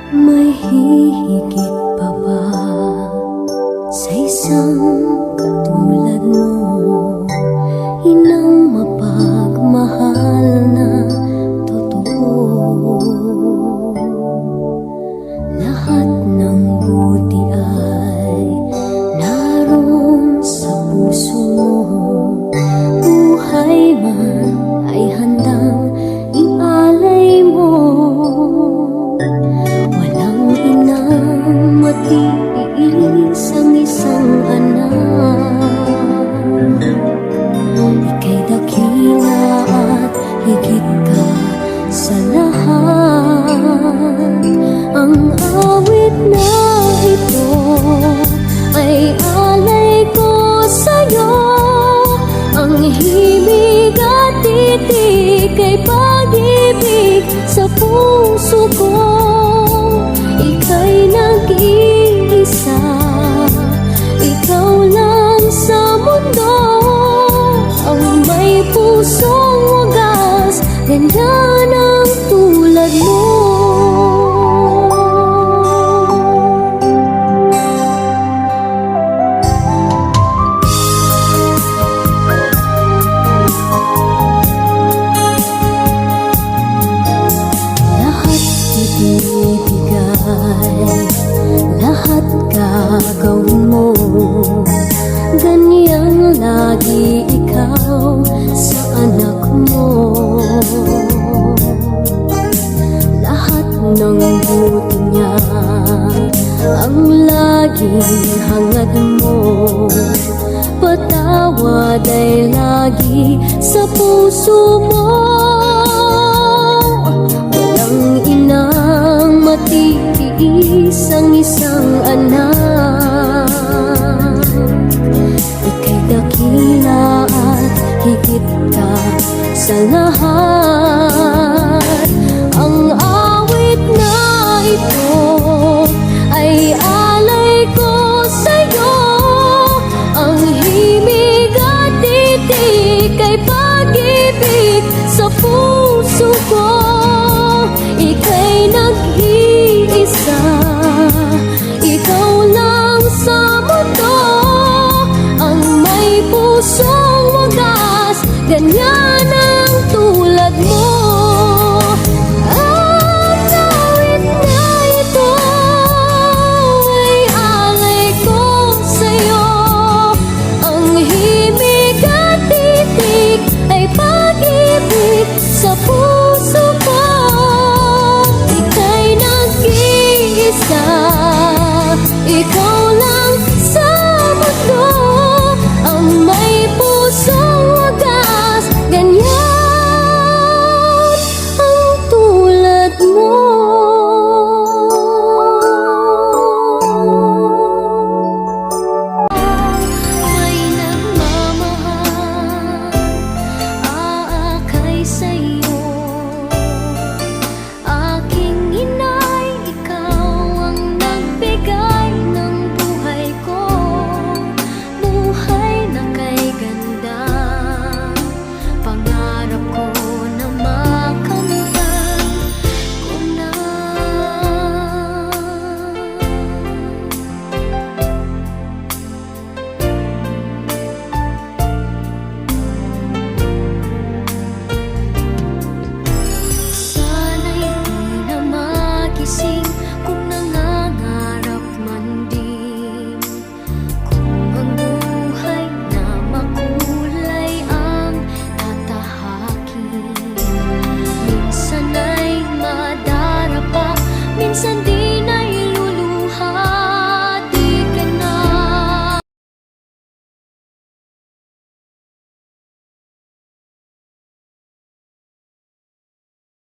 May hihigit pa ba sa isang katulad mo? Inang mapagmahal na totoo. Lahat ng buti ay naroon sa puso mo. Buhay man ay handang ialay mo. Walang inang matiis ang isang anak. Ika'y dakila at higit ka sa lahat. Ang awit na ito ay alay ko sa'yo. Ang himig at titik ay pag-ibig sa puso ko. Ika'y nag-iisa, ikaw lang sa mundo. Ang may pusong wagas, ganda ng tulad mo. Lahat gagawin mo, ganyang lagi ikaw sa anak mo. Lahat ng buti niya ang laging hangad mo. Patawad ay lagi sa puso mo. Walang inang matiis ang isang anak.